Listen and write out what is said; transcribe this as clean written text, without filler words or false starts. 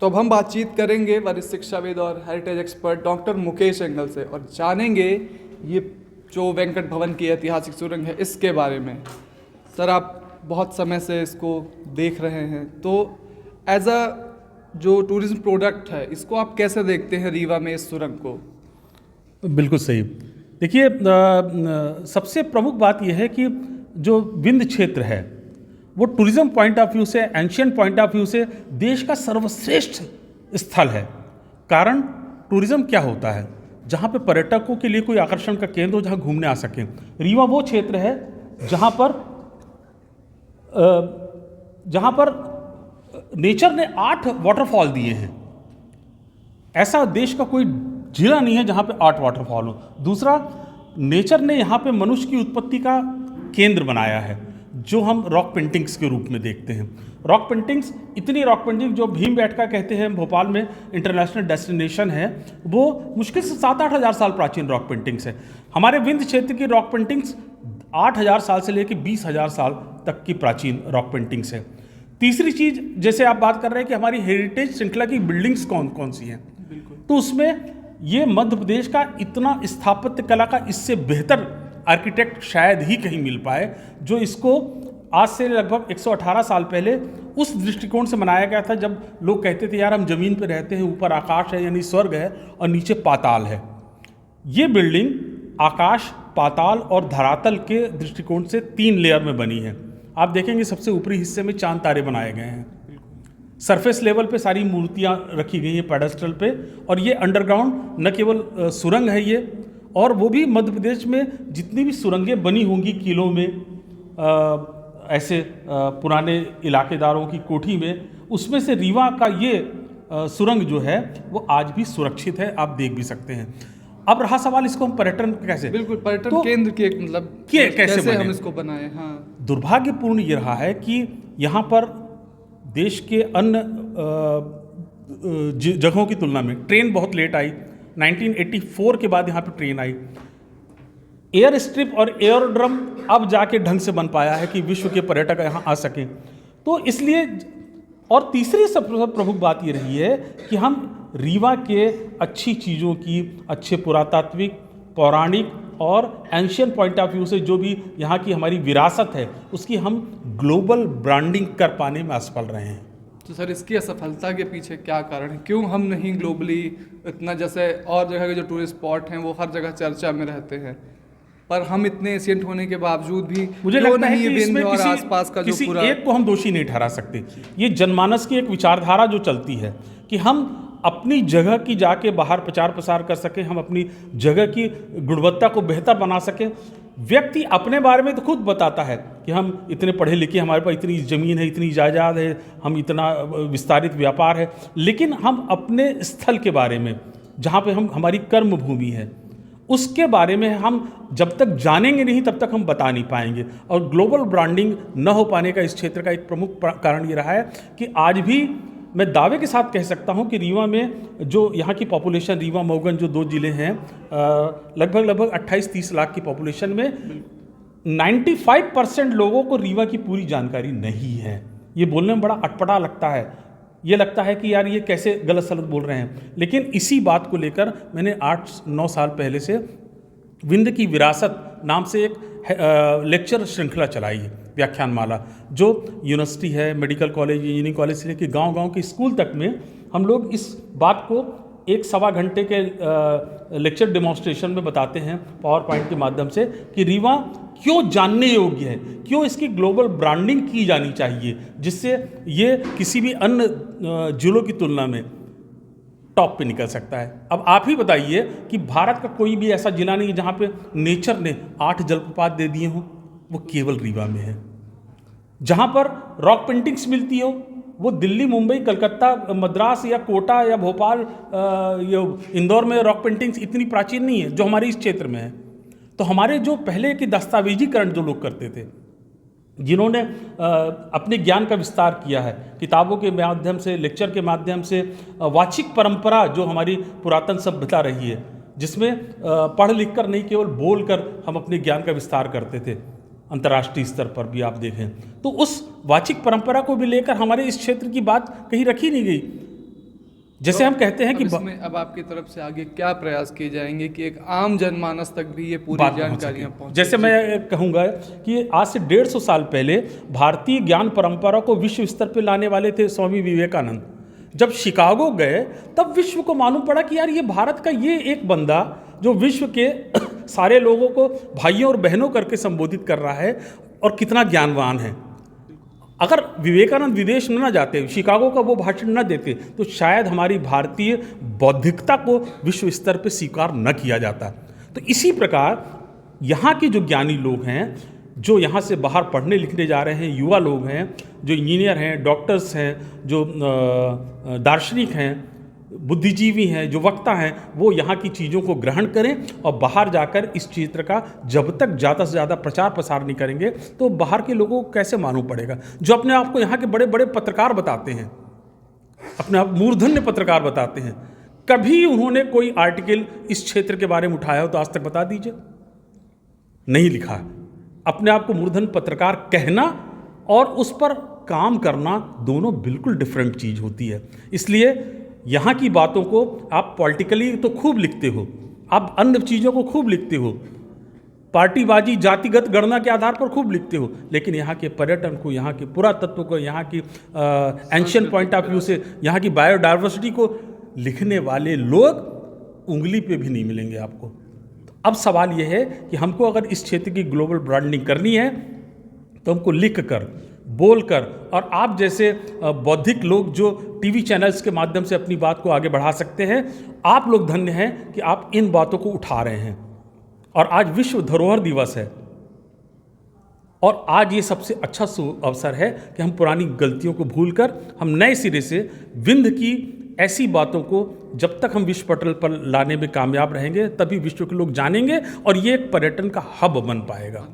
तो अब हम बातचीत करेंगे वरिष्ठ शिक्षाविद और heritage expert doctor Mukesh angle से और जानेंगे ये जो वेंकट भवन की ऐतिहासिक सुरंग है इसके बारे में। सर, आप बहुत समय से इसको देख रहे हैं, तो एज अ जो टूरिज्म प्रोडक्ट है इसको आप कैसे देखते हैं रीवा में इस सुरंग को? बिल्कुल सही। देखिए, सबसे प्रमुख बात यह है कि जो विंध्य क्षेत्र है वो टूरिज्म पॉइंट ऑफ व्यू से, एंशियंट पॉइंट ऑफ व्यू से देश का सर्वश्रेष्ठ स्थल है। कारण टूरिज्म क्या होता है? जहाँ पे पर्यटकों के लिए कोई आकर्षण का केंद्र हो, जहाँ घूमने आ सकें। रीवा वो क्षेत्र है जहाँ पर नेचर ने 8 वाटरफॉल दिए हैं। ऐसा देश का कोई जिला नहीं है जहाँ पे 8 वाटरफॉल हो। दूसरा, नेचर ने यहाँ पे मनुष्य की उत्पत्ति का केंद्र बनाया है, जो हम रॉक पेंटिंग्स के रूप में देखते हैं। रॉक पेंटिंग्स, इतनी रॉक पेंटिंग जो भीमबेटका कहते हैं भोपाल में इंटरनेशनल डेस्टिनेशन है, वो मुश्किल से 7-8 हज़ार साल प्राचीन रॉक पेंटिंग्स है। हमारे विंध्य क्षेत्र की रॉक पेंटिंग्स 8,000 साल से लेकर 20,000 साल तक की प्राचीन रॉक पेंटिंग्स है। तीसरी चीज़, जैसे आप बात कर रहे हैं कि हमारी हेरिटेज श्रृंखला की बिल्डिंग्स कौन कौन सी हैं, तो उसमें ये मध्य प्रदेश का इतना स्थापत्य कला का इससे बेहतर आर्किटेक्ट शायद ही कहीं मिल पाए, जो इसको आज से लगभग 118 साल पहले उस दृष्टिकोण से बनाया गया था जब लोग कहते थे यार हम जमीन पर रहते हैं, ऊपर आकाश है यानी स्वर्ग है और नीचे पाताल है। ये बिल्डिंग आकाश, पाताल और धरातल के दृष्टिकोण से 3 लेयर में बनी है। आप देखेंगे सबसे ऊपरी हिस्से में चांद तारे बनाए गए हैं। सरफेस लेवल पे सारी मूर्तियां रखी गई हैं पेडेस्टल पे, और ये अंडरग्राउंड न केवल सुरंग है ये, और वो भी मध्य प्रदेश में जितनी भी सुरंगें बनी होंगी किलों में, ऐसे पुराने इलाकेदारों की कोठी में, उसमें से रीवा का ये सुरंग जो है वो आज भी सुरक्षित है, आप देख भी सकते हैं। अब रहा सवाल इसको हम पर्यटन कैसे, बिल्कुल पर्यटन केंद्र की एक मतलब कैसे हम इसको बनाए। हाँ, दुर्भाग्यपूर्ण ये रहा है कि यहाँ पर देश के अन्य जगहों की तुलना में ट्रेन बहुत लेट आई। 1984 के बाद यहाँ पे ट्रेन आई। एयर स्ट्रिप और एयरड्रम अब जाके ढंग से बन पाया है कि विश्व के पर्यटक यहाँ आ सकें। तो इसलिए, और तीसरी सबसे प्रमुख बात ये रही है कि हम रीवा के अच्छी चीज़ों की, अच्छे पुरातात्विक, पौराणिक और एंशियंट पॉइंट ऑफ व्यू से जो भी यहाँ की हमारी विरासत है उसकी हम ग्लोबल ब्रांडिंग कर पाने में असफल रहे हैं। तो सर, इसकी असफलता के पीछे क्या कारण है? क्यों हम नहीं ग्लोबली इतना, जैसे और जगह के जो टूरिस्ट स्पॉट हैं वो हर जगह चर्चा में रहते हैं, पर हम इतने एशियंट होने के बावजूद भी मुझे लगता है कि इसमें और आसपास का किसी जो पूरा एक को हम दोषी नहीं ठहरा सकते। ये जनमानस की एक विचारधारा जो चलती है कि हम अपनी जगह की जाके बाहर प्रचार प्रसार कर सकें, हम अपनी जगह की गुणवत्ता को बेहतर बना सकें। व्यक्ति अपने बारे में तो खुद बताता है कि हम इतने पढ़े लिखे, हमारे पास इतनी ज़मीन है, इतनी जायदाद है, हम इतना विस्तारित व्यापार है, लेकिन हम अपने स्थल के बारे में, जहाँ पे हम हमारी कर्म भूमि है, उसके बारे में हम जब तक जानेंगे नहीं तब तक हम बता नहीं पाएंगे। और ग्लोबल ब्रांडिंग न हो पाने का इस क्षेत्र का एक प्रमुख कारण ये रहा है कि आज भी मैं दावे के साथ कह सकता हूं कि रीवा में जो यहाँ की पॉपुलेशन, रीवा मऊगन जो 2 जिले हैं, लगभग 28-30 लाख की पॉपुलेशन में 95% लोगों को रीवा की पूरी जानकारी नहीं है। ये बोलने में बड़ा अटपटा लगता है, ये लगता है कि यार ये कैसे गलत सलत बोल रहे हैं, लेकिन इसी बात को लेकर मैंने 8-9 साल पहले से विंध्य की विरासत नाम से एक लेक्चर श्रृंखला चलाई है, व्याख्यानमाला, जो यूनिवर्सिटी है, मेडिकल कॉलेज, इंजीनियरिंग कॉलेज से लेकर गांव-गांव के स्कूल तक में हम लोग इस बात को 1-1.25 घंटे के लेक्चर डेमोन्स्ट्रेशन में बताते हैं पावर पॉइंट के माध्यम से कि रीवा क्यों जानने योग्य है, क्यों इसकी ग्लोबल ब्रांडिंग की जानी चाहिए, जिससे ये किसी भी अन्य जिलों की तुलना में टॉप पे निकल सकता है। अब आप ही बताइए कि भारत का कोई भी ऐसा जिला नहीं जहाँ पे नेचर ने 8 जलप्रपात दे दिए हों, वो केवल रीवा में है। जहाँ पर रॉक पेंटिंग्स मिलती हो वो दिल्ली, मुंबई, कलकत्ता, मद्रास या कोटा या भोपाल या इंदौर में रॉक पेंटिंग्स इतनी प्राचीन नहीं है जो हमारे इस क्षेत्र में है। तो हमारे जो पहले के दस्तावेजीकरण जो लोग करते थे, जिन्होंने अपने ज्ञान का विस्तार किया है किताबों के माध्यम से, लेक्चर के माध्यम से, वाचिक परंपरा जो हमारी पुरातन सभ्यता रही है, जिसमें पढ़ लिख कर नहीं केवल बोल कर हम अपने ज्ञान का विस्तार करते थे, अंतर्राष्ट्रीय स्तर पर भी आप देखें तो उस वाचिक परंपरा को भी लेकर हमारे इस क्षेत्र की बात कहीं रखी नहीं गई। जैसे हम कहते हैं अब कि इसमें अब आपकी तरफ से आगे क्या प्रयास किए जाएंगे कि एक आम जनमानस तक भी ये पूरी बात पहुंच जानकारियां सके। पहुंचे? जैसे मैं कहूँगा कि आज से 150 साल पहले भारतीय ज्ञान परंपरा को विश्व स्तर पे लाने वाले थे स्वामी विवेकानंद। जब शिकागो गए तब विश्व को मालूम पड़ा कि यार ये भारत का ये एक बंदा जो विश्व के सारे लोगों को भाइयों और बहनों करके संबोधित कर रहा है और कितना ज्ञानवान है। अगर विवेकानंद विदेश न जाते, शिकागो का वो भाषण न देते, तो शायद हमारी भारतीय बौद्धिकता को विश्व स्तर पर स्वीकार न किया जाता। तो इसी प्रकार यहाँ के जो ज्ञानी लोग हैं, जो यहाँ से बाहर पढ़ने लिखने जा रहे हैं, युवा लोग हैं, जो इंजीनियर हैं, डॉक्टर्स हैं, जो दार्शनिक हैं, बुद्धिजीवी हैं, जो वक्ता हैं, वो यहाँ की चीज़ों को ग्रहण करें और बाहर जाकर इस क्षेत्र का जब तक ज़्यादा से ज़्यादा प्रचार प्रसार नहीं करेंगे तो बाहर के लोगों को कैसे मालूम पड़ेगा। जो अपने आप को यहाँ के बड़े बड़े पत्रकार बताते हैं, अपने आप मूर्धन्य पत्रकार बताते हैं, कभी उन्होंने कोई आर्टिकल इस क्षेत्र के बारे में उठाया हो तो आज तक बता दीजिए, नहीं लिखा है। अपने आप को मूर्धन्य पत्रकार कहना और उस पर काम करना दोनों बिल्कुल डिफरेंट चीज़ होती है। इसलिए यहाँ की बातों को आप पॉलिटिकली तो खूब लिखते हो, आप अन्य चीज़ों को खूब लिखते हो, पार्टीबाजी जातिगत गणना के आधार पर खूब लिखते हो, लेकिन यहाँ के पर्यटन को, यहाँ के पुरातत्व को, यहाँ की एंशियंट पॉइंट ऑफ व्यू से यहाँ की बायोडाइवर्सिटी को लिखने वाले लोग उंगली पे भी नहीं मिलेंगे आपको। तो अब सवाल यह है कि हमको अगर इस क्षेत्र की ग्लोबल ब्रांडिंग करनी है तो हमको लिख कर, बोल कर, और आप जैसे बौद्धिक लोग जो टीवी चैनल्स के माध्यम से अपनी बात को आगे बढ़ा सकते हैं, आप लोग धन्य हैं कि आप इन बातों को उठा रहे हैं। और आज विश्व धरोहर दिवस है और आज ये सबसे अच्छा अवसर है कि हम पुरानी गलतियों को भूलकर हम नए सिरे से विंध्य की ऐसी बातों को जब तक हम विश्व पटल पर लाने में कामयाब रहेंगे तभी विश्व के लोग जानेंगे और ये एक पर्यटन का हब बन पाएगा।